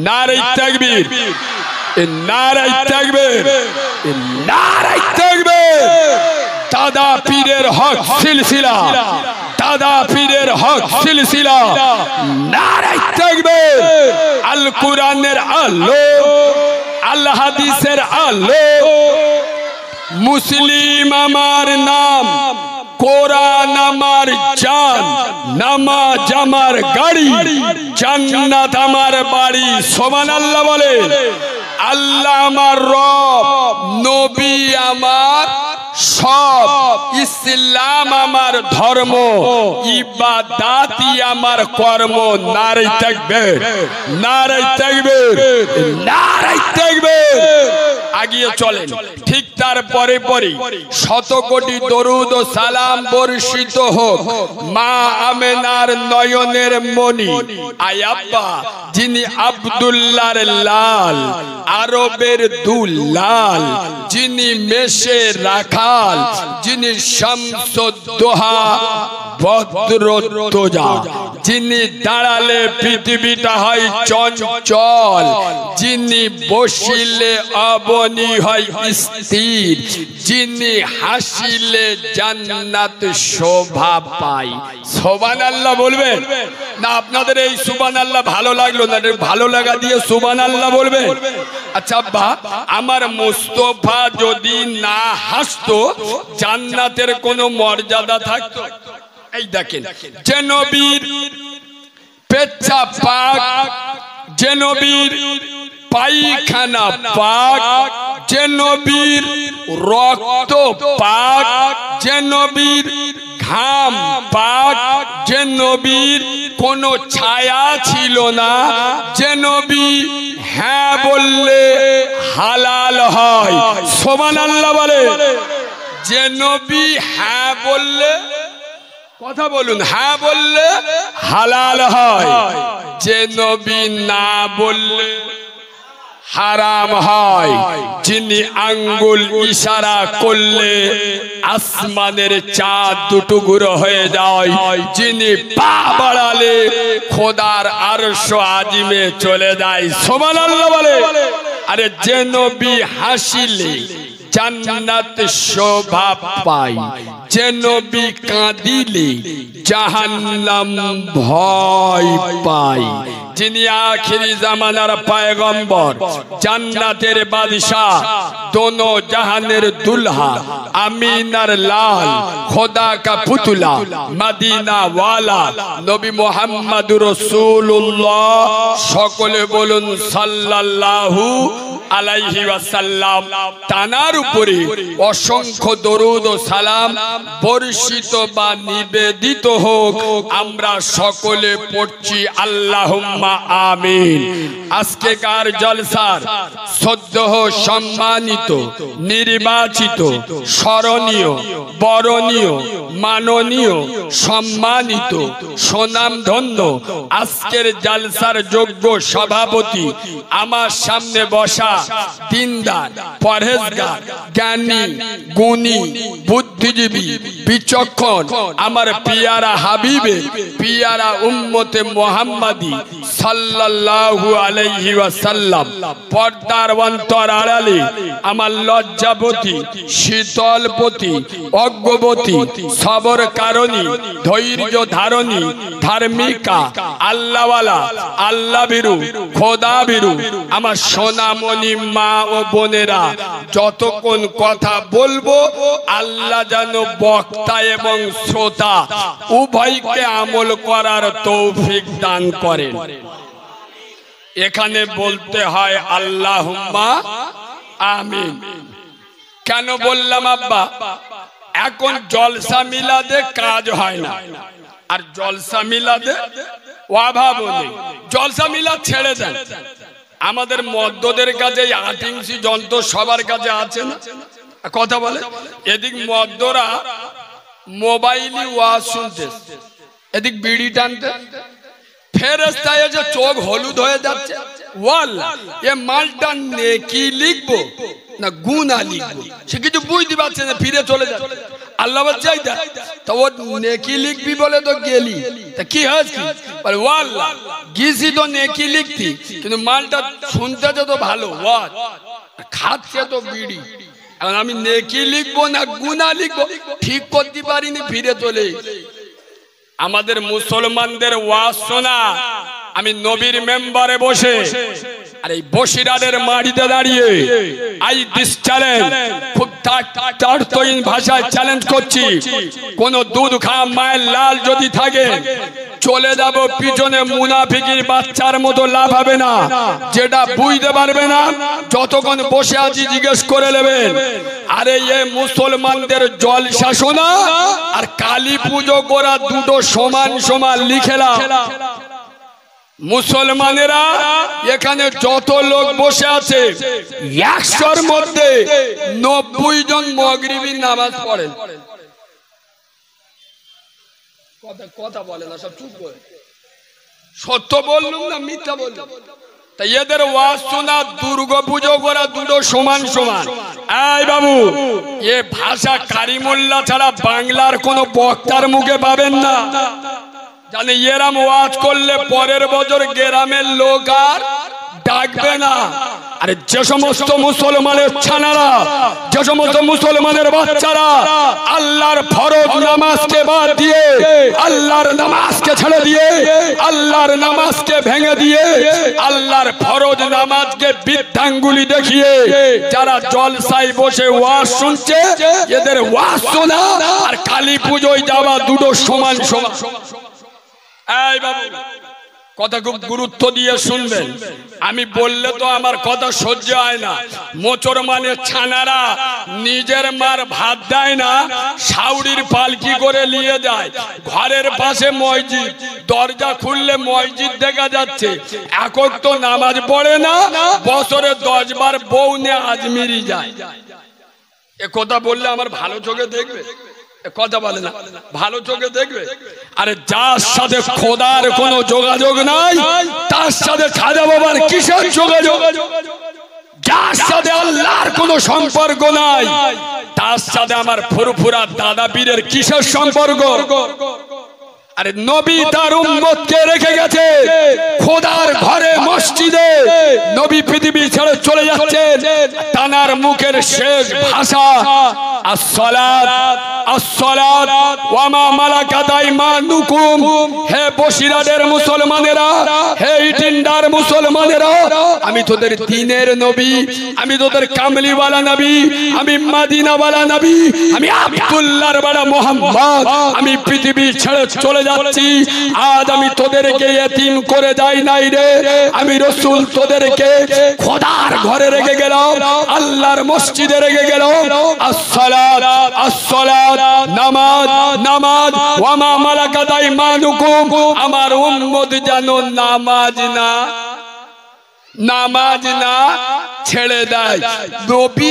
নারে তাকবীর, নারে তাকবীর, নারে তাকবীর। দাদা পীরের হক সিলসিলা, দাদা পীরের হক সিলসিলা, নারে তাকবীর। আল কোরআনের আলো, আল হাদিসের আলো, মুসলিম আমার নাম, কোরআন আমার জান, নামাজ আমার গাড়ি, জান্নাত আমার বাড়ি। সুবহানাল্লাহ বলে। আল্লাহ আমার রব, নবী আমার সব, ইসলাম আমার ধর্ম, ইবাদাতই আমার কর্ম। নারে তাকবীর, নারে তাকবীর, নারে তাকবীর। আগিয়ে চলেন। ঠিক তার পরে পরে শত কোটি দরুদ ও সালাম বর্ষিত হোক মা আমেনার নয়নের মণি, আয় আব্বা যিনি আব্দুল্লাহর লাল, আরবের দুলাল, যিনি মেষে রাখাল, যিনি শামসুদ্দোহা বদরুদ্দোজা, যিনি দাঁড়ালে পৃথিবীটা হয় চঞ্চল, যিনি বসিলে অবনী হয় স্থির, যিনি হাসিলে জান্নাত শোভা পায়। সুবহানাল্লাহ বলবেন না? আপনাদের এই সুবহানাল্লাহ ভালো লাগলো না? ভালো লাগা দিয়ে সুবহানাল্লাহ বলবেন। আচ্ছা আব্বা, আমার মুস্তাফা যদি না হাসতো জান্নাতের কোনো মর্যাদা থাকতো? এই দেখেন, যে নবীর পেচ্ছাপ পাক, যে নবীর পায়খানা পাক, যে নবীর রক্ত পাক, যে নবীর ঘাম পাক, যে নবীর কোনো ছায়া ছিল না, যে নবী হ্যাঁ বললে হালাল হয়। সুবহানাল্লাহ বলে। যে নবী হ্যাঁ বললে, কথা বলুন, হ্যাঁ বললে হালাল হয়, যে নবী না বললে হারাম হয়। যিনি আঙ্গুল ইশারা করলে আসমানের চাঁদ দুটুকরো হয়ে যায়, যিনি পা বাড়ালে খোদার আরশ আজিমে চলে যায়। সুবহানাল্লাহ বলে। আরে যে নবী হাসিলে জান্নাত শোভা পায়, যে নবী কাঁদিলে জাহান্নাম ভয় পায়, যিনি আখিরি জামানার পয়গম্বর, জান্নাতের বাদশাহ, দোনো জাহানের দুলহা, আমিনার লাল, খোদা কা পুতলা, মদিনা ওয়ালা, নবী মুহাম্মদুর রাসূলুল্লাহ। সকলে বলুন সাল্লাল্লাহু আলাইহি ওয়াসাল্লাম। তানার উপরে অসংখ্য দরুদ ও সালাম বর্ষিত বা নিবেদিত হোক। আমরা সকলে পড়ছি আল্লাহুম্মা আমিন। আজকেকার জলসার শ্রদ্ধেয় সম্মানিত নির্বাচিত স্মরণীয় বরণীয় মাননীয় সম্মানিত সুনামধন্য আজকের জলসার যোগ্য সভাপতি, আমার সামনে বসা দিনদার, পরহেজগার, জ্ঞানী, গুণী, বুদ্ধিজীবী, বিচক্ষণ আমার পিয়ারা হাবিবে, পিয়ারা উম্মতে মুহাম্মাদি সাল্লাল্লাহু আলাইহি ওয়াসাল্লাম। পর্দার অন্তর আড়ালে আমার লজ্জাবতী, শীতলপতি, অজ্ঞবতী, সবর কারণী, ধৈর্য ধারণী, ধার্মিকা, আল্লাহওয়ালা, আল্লাহ বিরু, খোদা বিরু আমার সোনামণি মা ও বোনেরা, যতক্ষণ কথা বলবো আল্লাহ যেন বক্তা এবং শ্রোতা উভয়কে আমল করার তৌফিক দান করেন। এখানে বলতে হয় আল্লাহুম্মা আমিন। কেন বললাম আব্বা? এখন জলসা মিলাদে কাজ হয় না, আর জলসা মিলাদে অভাব নেই। জলসা মিলাদ ছেড়ে দেন। আমাদের মদ্যদের কাছে 8 ইঞ্চি যন্ত্র সবার কাছে আছে না? কথা বলে। এদিক মদ্যরা মোবাইলই ওয়াজ শুনতে, এদিক বিড়ি টানতে, ফেরেশতা এসে চোখ হলুদ হয়ে যাচ্ছে। ওয়াল্লাহ, এ মালটা নেকি লিখবো না গুনাহ লিখবো সে কিছু বুঝতে পারছে না, ফিরে চলে যাচ্ছে। আল্লাহ বলছে তো ও নেকি লিখবি বলে তো গেলি, তা কি হয়েছে? বলে ও আল্লাহ গিয়েছি তো নেকি লিখতি, কিন্তু মালটা শুনতে তো ভালো, খাচ্ছে তো বিড়ি। এখন আমি নেকি লিখবো না গুনাহ লিখবো ঠিক করতে পারিনি, ফিরে চলে। আমাদের মুসলমানদের ওয়াজ শোনা, আমি নবীর মেম্বারে বসে আর এই বসিরাদের মাটিতে দাঁড়িয়ে আই দিস চ্যালেঞ্জ, খুব তাড়াতাড়ি ভাষায় চ্যালেঞ্জ করছি, কোন দুধ খাওয়া মায়ের লাল যদি থাকে চলে যাব পিছনে, মুনাফিকির বাচ্চার মতো লাভ হবে না। যেটা বুঝতে পারবে না যতক্ষণ বসে আছি জিজ্ঞেস করে নেবেন। আরে এ মুসলমানদের জলসা শোনা আর কালী পুজো করা দুটো সমান সমান লিখেলাম। মুসলমানেরা এখানে যত লোক বসে আছে 100-র মধ্যে 90 জন মাগরিবের নামাজ পড়েন। কথা বলে না, সব চুপ করে। সত্য বললুম না মিথ্যা বললুম? তাই এদের ওয়াজ শোনা দুর্গা পুজো করা দুটো সমান সমান। এই বাবু, এ ভাষা কারিমুল্লাহ ছাড়া বাংলার কোন বক্তার মুখে পাবেন না। জানে এরাম ওয়াজ করলে পরের বছর গ্রামের লোক আর ডাকবে না। আরে যে সমস্ত মুসলমানের ছানারা, যে সমস্ত মুসলমানের বাচ্চারা আল্লাহর ফরজ নামাজকে বাদ দিয়ে, আল্লাহর নামাজকে ছেড়ে দিয়ে, আল্লাহর নামাজকে ভেঙে দিয়ে, আল্লাহর ফরজ নামাজকে বৃদ্ধাঙ্গুলি দেখিয়ে যারা জলসায় বসে ওয়াজ শুনছে, এদের ওয়াজ শোনা আর কালী পুজোয় যাওয়া দুটো সমান সমান। এই বাবু, কথা খুব গুরুত্ব দিয়ে শুনবেন। আমি বললে তো আমার কথা সহ্য হয় না। মোচর মানে ছানারা নিজের মার ভাত দেয় না, শাউরির পালকি করে নিয়ে যায়। ঘরের পাশে মসজিদ, দরজা খুললে মসজিদ দেখা যাচ্ছে, একক তো নামাজ পড়ে না, বছরে 10 বার বউ নিয়ে আজমিরি যায়। এ কথা বললে আমার ভালো চোখে দেখবে? কথা বলে না, ভালো চোখে দেখবে? আরে যার সাথে খোদার কোনো যোগাযোগ নাই তার সাথে খাজা বাবার কিসের যোগাযোগ? যার সাথে আল্লাহর কোনো সম্পর্ক নাই তার সাথে আমার ফুরফুরা দাদা পীরের কিসের সম্পর্ক? আরে নবী তার উম্মতকে রেখে গেছে খোদার ঘরে মসজিদে। নবী পৃথিবী ছেড়ে চলে যাচ্ছেন, তানার মুখের শেষ ভাষা আসসালাত আসসালাত ওয়া মা মালাকাত আইমানুকুম। হে বসিরাদের মুসলমানেরা, হে ইটিন্ডার মুসলমানেরা, আমি তোদের দ্বীনের নবী, আমি তোদের কামলিওয়ালা নবী, আমি মদিনাওয়ালা নবী, আমি আব্দুল্লাহর বড় মুহাম্মদ, আমি পৃথিবী ছেড়ে চলে যাচ্ছি। আজ আমি তোদেরকে এতিম করে যাই নাই রে, আমি রাসূল তোদেরকে খোদার ঘরে রেখে গেলাম, আল্লাহর মসজিদে রেখে গেলাম। আসসালাত আসসালাত, নামাজ নামাজ, ওয়া মা মালাকাত আইমানুকুম। আমার উম্মত জানো নামাজ না ছেড়ে দেয়। নবী